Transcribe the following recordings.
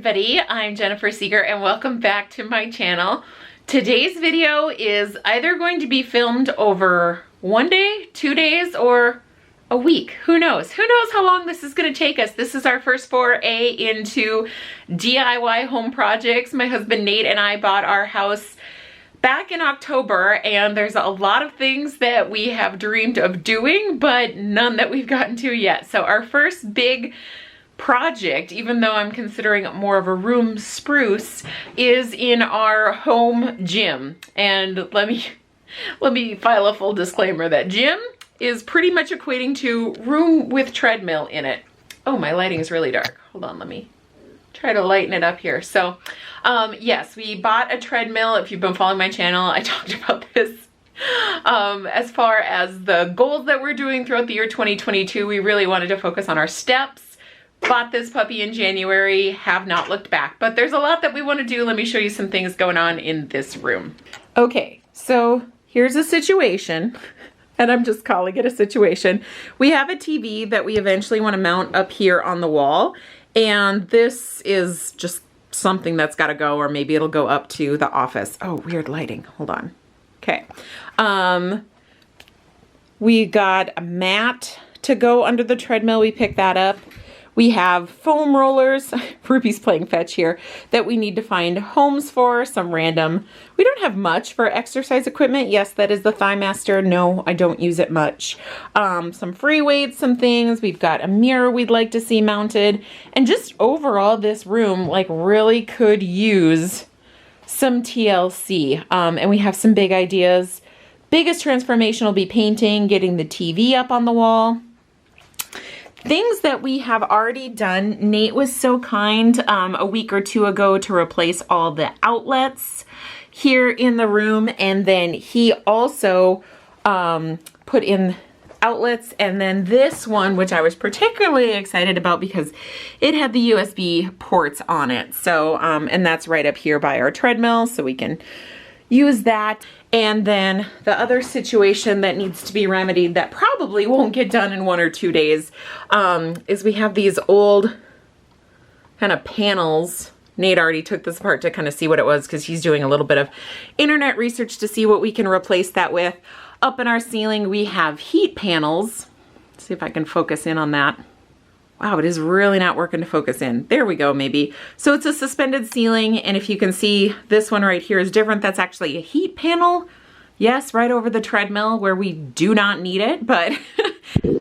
everybody, I'm Jennifer Seeger and welcome back to my channel. Today's video is either going to be filmed over 1 day, 2 days, or a week. Who knows? Who knows how long this is going to take us? This is our first foray into DIY home projects. My husband Nate and I bought our house back in October, and there's a lot of things that we have dreamed of doing, but none that we've gotten to yet. So our first big project, even though I'm considering it more of a room spruce, is in our home gym. And let me file a full disclaimer that gym is pretty much equating to room with treadmill in it. Oh, my lighting is really dark. Hold on, let me try to lighten it up here. So yes, we bought a treadmill. If you've been following my channel, I talked about this. As far as the goals that we're doing throughout the year 2022, we really wanted to focus on our steps. Bought this puppy in January, have not looked back, but there's a lot that we want to do. Let me show you some things going on in this room. Okay, so here's a situation, and I'm just calling it a situation. We have a TV that we eventually want to mount up here on the wall, and this is just something that's got to go, or maybe it'll go up to the office. Oh, weird lighting. Hold on. Okay. We got a mat to go under the treadmill. We picked that up. We have foam rollers, Ruby's playing fetch here, that we need to find homes for, some random. We don't have much for exercise equipment. Yes, that is the ThighMaster. No, I don't use it much. Some free weights, some things. We've got a mirror we'd like to see mounted. And just overall, this room like really could use some TLC. And we have some big ideas. Biggest transformation will be painting, getting the TV up on the wall. Things that we have already done. Nate was so kind a week or two ago to replace all the outlets here in the room, and then he also put in outlets, and then this one, which I was particularly excited about because it had the USB ports on it. So and that's right up here by our treadmill, so we can use that. And then the other situation that needs to be remedied that probably won't get done in 1 or 2 days is we have these old kind of panels. Nate already took this apart to kind of see what it was because he's doing a little bit of internet research to see what we can replace that with. Up in our ceiling, we have heat panels. Let's see if I can focus in on that. Wow, it is really not working to focus in. There we go, maybe. So it's a suspended ceiling, and if you can see, this one right here is different. That's actually a heat panel. Yes, right over the treadmill where we do not need it, but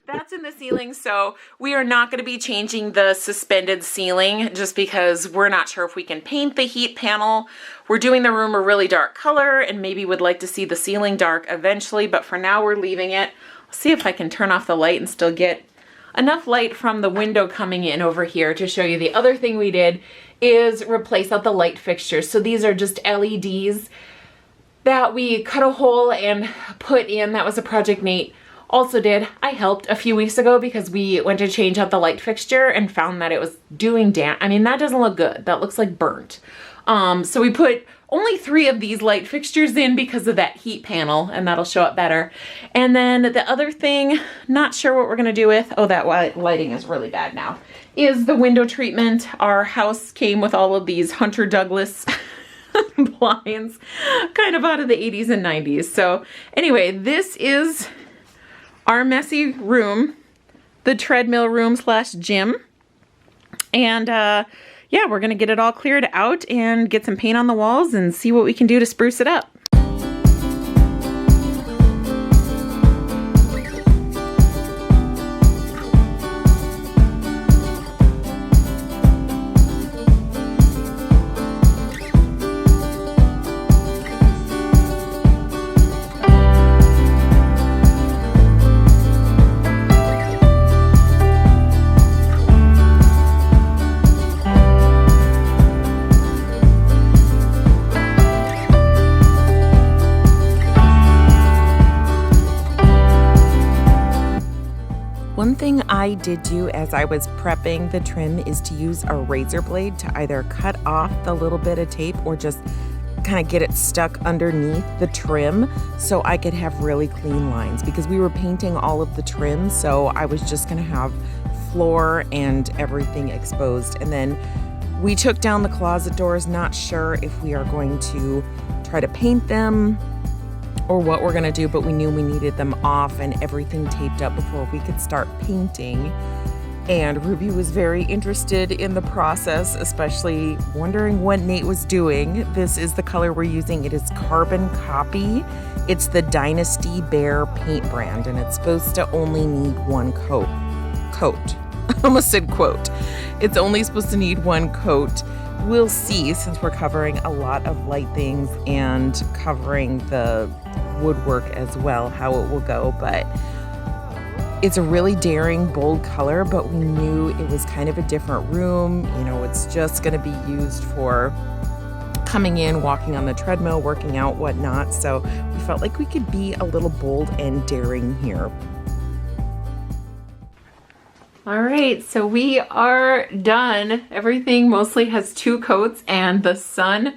that's in the ceiling. So we are not going to be changing the suspended ceiling just because we're not sure if we can paint the heat panel. We're doing the room a really dark color and maybe would like to see the ceiling dark eventually, but for now we're leaving it. I'll see if I can turn off the light and still get enough light from the window coming in over here to show you. The other thing we did is replace out the light fixtures. So these are just LEDs that we cut a hole and put in. That was a project Nate also did. I helped a few weeks ago because we went to change out the light fixture and found that it was doing damage. I mean, that doesn't look good. That looks like burnt. So we put only 3 of these light fixtures in because of that heat panel, and that'll show up better. And then the other thing, not sure what we're gonna do with, oh, that lighting is really bad now, is the window treatment. Our house came with all of these Hunter Douglas blinds, kind of out of the 80s and 90s. So anyway, this is our messy room, the treadmill room / gym. And yeah, we're gonna get it all cleared out and get some paint on the walls and see what we can do to spruce it up. One thing I did do as I was prepping the trim is to use a razor blade to either cut off the little bit of tape or just kind of get it stuck underneath the trim so I could have really clean lines, because we were painting all of the trim, so I was just gonna have floor and everything exposed. And then We took down the closet doors, not sure if we are going to try to paint them or what we're gonna do, but we knew we needed them off and everything taped up before we could start painting. And Ruby was very interested in the process, especially wondering what Nate was doing. This is the color we're using. It is Carbon Copy. It's the Dynasty Bear paint brand, and it's supposed to only need one coat. I almost said quote. It's only supposed to need one coat. We'll see, since we're covering a lot of light things and covering the woodwork as well, how it will go. But it's a really daring, bold color, but we knew it was kind of a different room. You know, it's just going to be used for coming in, walking on the treadmill, working out, whatnot. So we felt like we could be a little bold and daring here. All right, so we are done. Everything mostly has 2 coats and the sun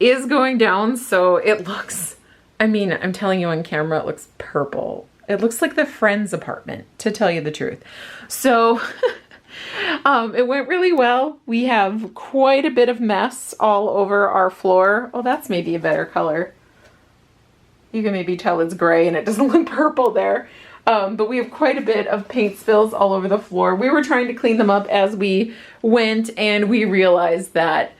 is going down, so it looks, I mean, I'm telling you on camera, it looks purple. It looks like the Friends apartment, to tell you the truth. So it went really well. We have quite a bit of mess all over our floor. Oh, that's maybe a better color. You can maybe tell it's gray and it doesn't look purple there. But we have quite a bit of paint spills all over the floor. We were trying to clean them up as we went, and we realized that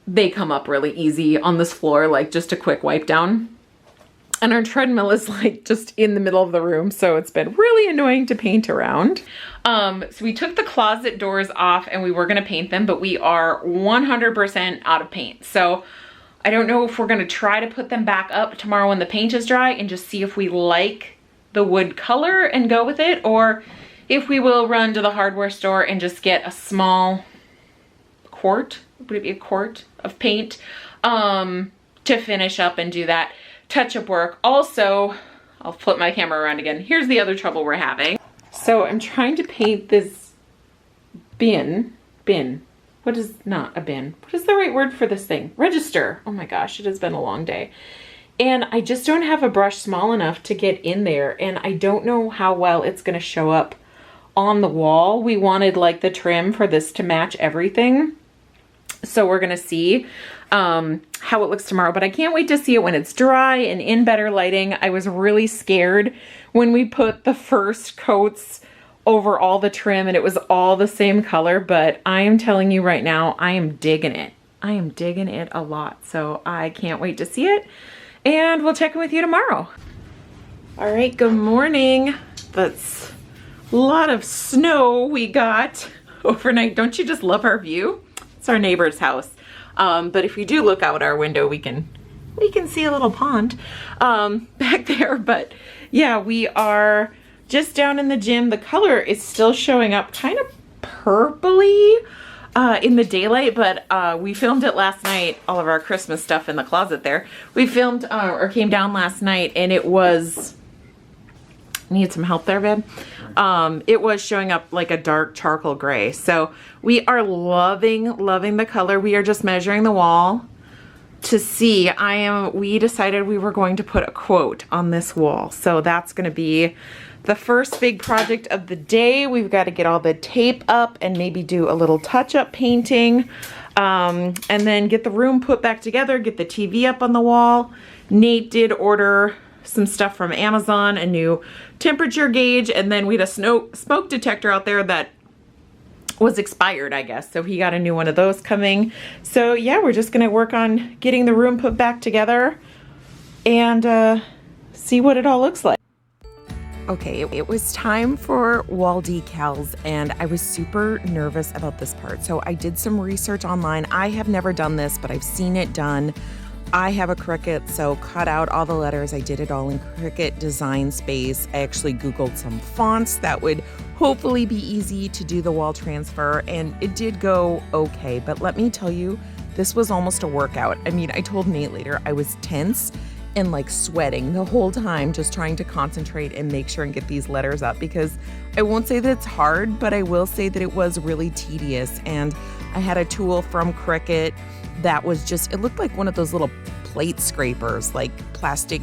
they come up really easy on this floor, like just a quick wipe down. And our treadmill is like just in the middle of the room, so it's been really annoying to paint around. So we took the closet doors off and we were gonna paint them, but we are 100% out of paint. So I don't know if we're gonna try to put them back up tomorrow when the paint is dry and just see if we like the wood color and go with it, or if we will run to the hardware store and just get a small quart, would it be a quart of paint, to finish up and do that touch-up work. Also, I'll flip my camera around again. Here's the other trouble we're having. So I'm trying to paint this bin. What is, not a bin, what is the right word for this thing? Register. Oh my gosh, it has been a long day. And I just don't have a brush small enough to get in there, and I don't know how well it's gonna show up on the wall. We wanted like the trim for this to match everything. So we're gonna see how it looks tomorrow, but I can't wait to see it when it's dry and in better lighting. I was really scared when we put the first coats over all the trim and it was all the same color, but I am telling you right now, I am digging it. I am digging it a lot, so I can't wait to see it. And we'll check in with you tomorrow. All right, good morning. That's a lot of snow we got overnight. Don't you just love our view? It's our neighbor's house. But if you do look out our window, we can see a little pond back there. But yeah, we are just down in the gym. The color is still showing up kind of purpley in the daylight, but we filmed it last night, all of our Christmas stuff in the closet there. We filmed or came down last night, and it was, need some help there, babe? It was showing up like a dark charcoal gray. So we are loving the color. We are just measuring the wall to see. We decided we were going to put a quote on this wall. So that's going to be the first big project of the day. We've got to get all the tape up and maybe do a little touch-up painting, and then get the room put back together, get the TV up on the wall. Nate did order some stuff from Amazon, a new temperature gauge, and then we had a smoke detector out there that was expired, I guess. So he got a new one of those coming. So yeah, we're just gonna work on getting the room put back together and see what it all looks like. Okay, it was time for wall decals, and I was super nervous about this part. So I did some research online. I have never done this, but I've seen it done. I have a Cricut, so cut out all the letters. I did it all in Cricut Design Space. I actually Googled some fonts that would hopefully be easy to do the wall transfer, and it did go okay. But let me tell you, this was almost a workout. I mean, I told Nate later I was tense and like sweating the whole time, just trying to concentrate and make sure and get these letters up, because I won't say that it's hard, but I will say that it was really tedious. And I had a tool from Cricut that was just, it looked like one of those little plate scrapers, like plastic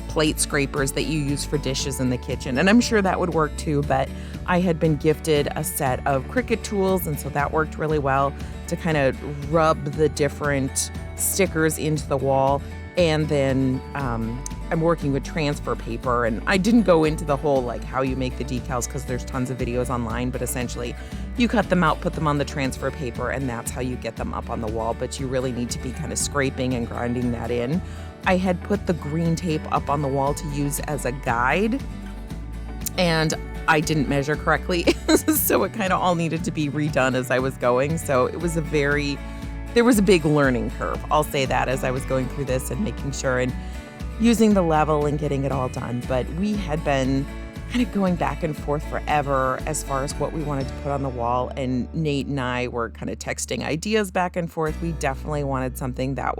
plate scrapers that you use for dishes in the kitchen. And I'm sure that would work too, but I had been gifted a set of Cricut tools, and so that worked really well to kind of rub the different stickers into the wall. And then I'm working with transfer paper, and I didn't go into the whole like how you make the decals because there's tons of videos online, but essentially you cut them out, put them on the transfer paper, and that's how you get them up on the wall. But you really need to be kind of scraping and grinding that in. I had put the green tape up on the wall to use as a guide, and I didn't measure correctly, so it kind of all needed to be redone as I was going. So it was there was a big learning curve. I'll say that as I was going through this and making sure and using the level and getting it all done. But we had been kind of going back and forth forever as far as what we wanted to put on the wall. And Nate and I were kind of texting ideas back and forth. We definitely wanted something that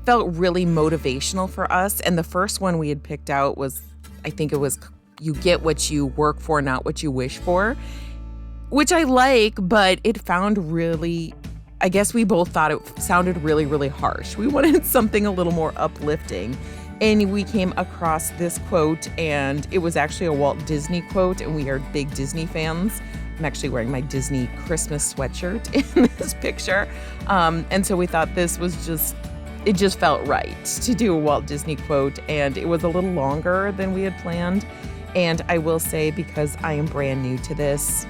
felt really motivational for us. And the first one we had picked out was, I think it was, you get what you work for, not what you wish for, which I like, but it found really, I guess we both thought it sounded really, really harsh. We wanted something a little more uplifting. And we came across this quote, and it was actually a Walt Disney quote, and we are big Disney fans. I'm actually wearing my Disney Christmas sweatshirt in this picture. And so we thought it just felt right to do a Walt Disney quote, and it was a little longer than we had planned. And I will say, because I am brand new to this,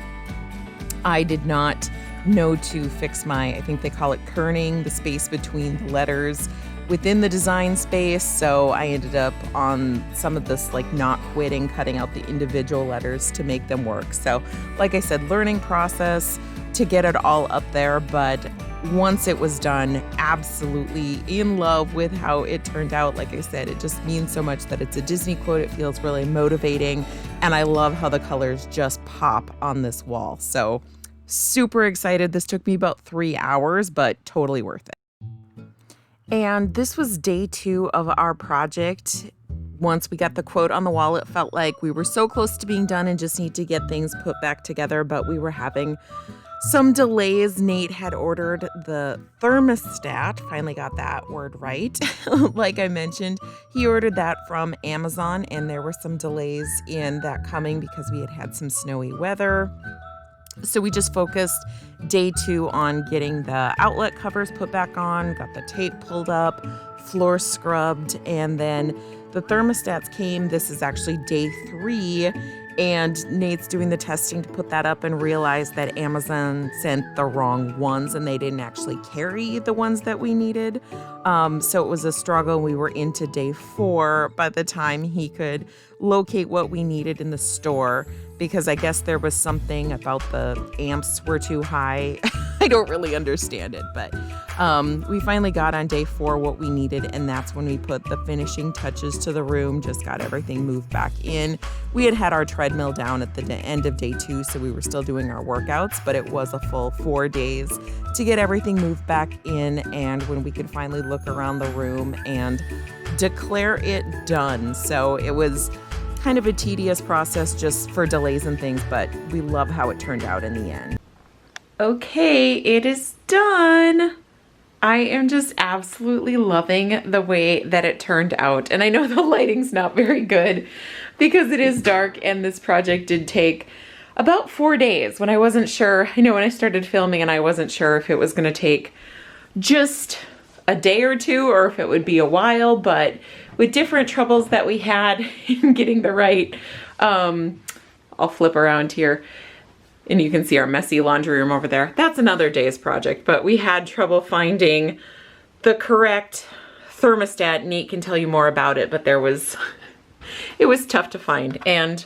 I did not know to fix I think they call it kerning, the space between the letters within the design space. So I ended up on some of this like not quitting, cutting out the individual letters to make them work. So like I said, learning process to get it all up there. But once it was done, absolutely in love with how it turned out. Like I said, it just means so much that it's a Disney quote. It feels really motivating. And I love how the colors just pop on this wall. So super excited. This took me about 3 hours, but totally worth it. And this was day 2 of our project. Once we got the quote on the wall, it felt like we were so close to being done and just need to get things put back together, but we were having some delays. Nate had ordered the thermostat, finally got that word right. Like I mentioned, he ordered that from Amazon, and there were some delays in that coming because we had some snowy weather. So we just focused day 2 on getting the outlet covers put back on, got the tape pulled up, floor scrubbed, and then the thermostats came. This is actually day 3, and Nate's doing the testing to put that up and realized that Amazon sent the wrong ones and they didn't actually carry the ones that we needed. So it was a struggle. We were into day 4 by the time he could locate what we needed in the store, because I guess there was something about the amps were too high. I don't really understand it, but we finally got on day 4 what we needed, and that's when we put the finishing touches to the room, just got everything moved back in. We had our treadmill down at the end of day 2, so we were still doing our workouts, but it was a full 4 days to get everything moved back in, and when we could finally look around the room and declare it done. So it was kind of a tedious process just for delays and things, but we love how it turned out in the end. Okay, it is done. I am just absolutely loving the way that it turned out. And I know the lighting's not very good because it is dark, and this project did take about 4 days when I wasn't sure. I know when I started filming and I wasn't sure if it was going to take just a day or 2 or if it would be a while, but with different troubles that we had in getting the right, I'll flip around here and you can see our messy laundry room over there. That's another day's project, but we had trouble finding the correct thermostat. Nate can tell you more about it, but it was tough to find. And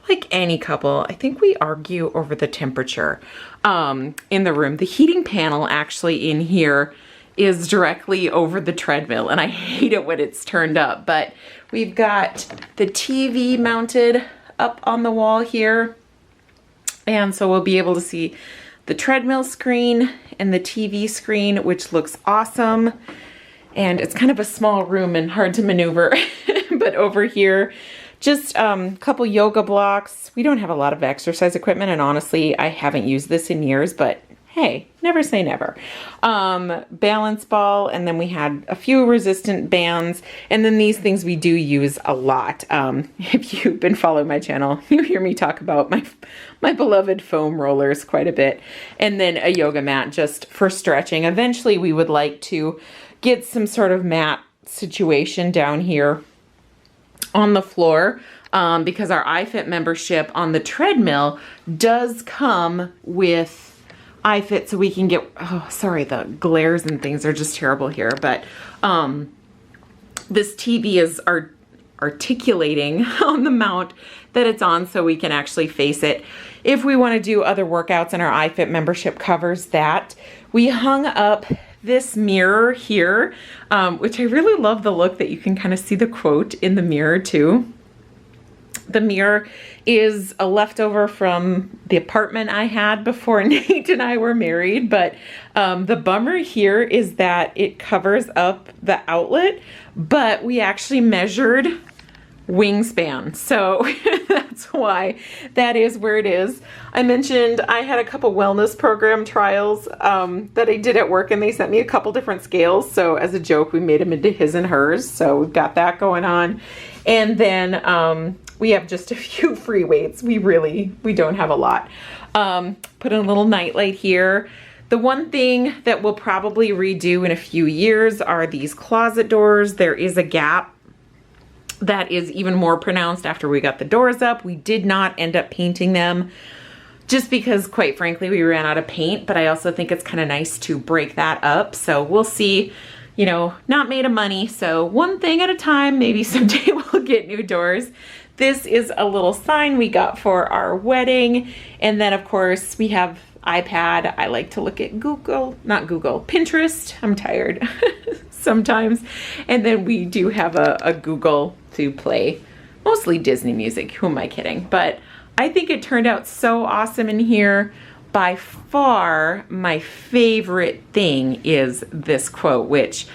like any couple, I think we argue over the temperature in the room. The heating panel actually in here is directly over the treadmill, and I hate it when it's turned up, but we've got the TV mounted up on the wall here, and so we'll be able to see the treadmill screen and the TV screen, which looks awesome. And it's kind of a small room and hard to maneuver, but over here, just a couple yoga blocks. We don't have a lot of exercise equipment, and honestly, I haven't used this in years, but hey, never say never. Balance ball, and then we had a few resistant bands, and then these things we do use a lot. If you've been following my channel, you hear me talk about my beloved foam rollers quite a bit, and then a yoga mat just for stretching. Eventually we would like to get some sort of mat situation down here on the floor, because our iFit membership on the treadmill does come with iFit, so we can get, oh, sorry, the glares and things are just terrible here, but this TV is articulating on the mount that it's on, so we can actually face it. If we want to do other workouts, and our iFit membership covers that. We hung up this mirror here, which I really love the look that you can kind of see the quote in the mirror too. The mirror is a leftover from the apartment I had before Nate and I were married, but the bummer here is that it covers up the outlet, but we actually measured wingspan, so that's why that is where it is. I mentioned I had a couple wellness program trials that I did at work, and they sent me a couple different scales, so as a joke we made them into his and hers, so we've got that going on. And then we have just a few free weights. We don't have a lot. Put in a little nightlight here. The one thing that we'll probably redo in a few years are these closet doors. There is a gap that is even more pronounced after we got the doors up. We did not end up painting them just because, quite frankly, we ran out of paint, but I also think it's kind of nice to break that up. So we'll see. You know, not made of money, so one thing at a time. Maybe someday we'll get new doors. This is a little sign we got for our wedding. And then of course we have iPad. I like to look at Pinterest. I'm tired sometimes. And then we do have a Google to play mostly Disney music. Who am I kidding? But I think it turned out so awesome in here. By far, my favorite thing is this quote, which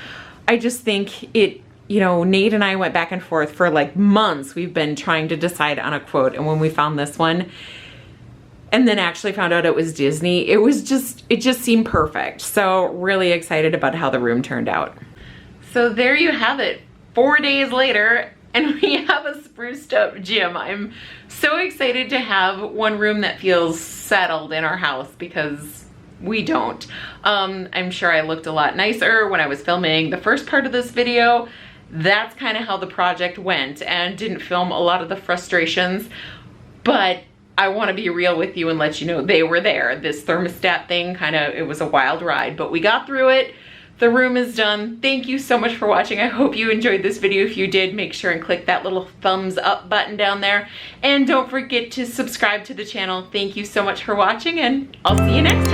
I just think it, you know, Nate and I went back and forth for like months. We've been trying to decide on a quote, and when we found this one and then actually found out it was Disney, it just seemed perfect. So really excited about how the room turned out. So there you have it, 4 days later, and we have a spruced up gym. I'm so excited to have one room that feels settled in our house, because we don't. I'm sure I looked a lot nicer when I was filming the first part of this video. That's kind of how the project went, and didn't film a lot of the frustrations, but I want to be real with you and let you know they were there. This thermostat thing it was a wild ride, but we got through it. The room is done. Thank you so much for watching. I hope you enjoyed this video. If you did, make sure and click that little thumbs up button down there. And don't forget to subscribe to the channel. Thank you so much for watching, and I'll see you next time.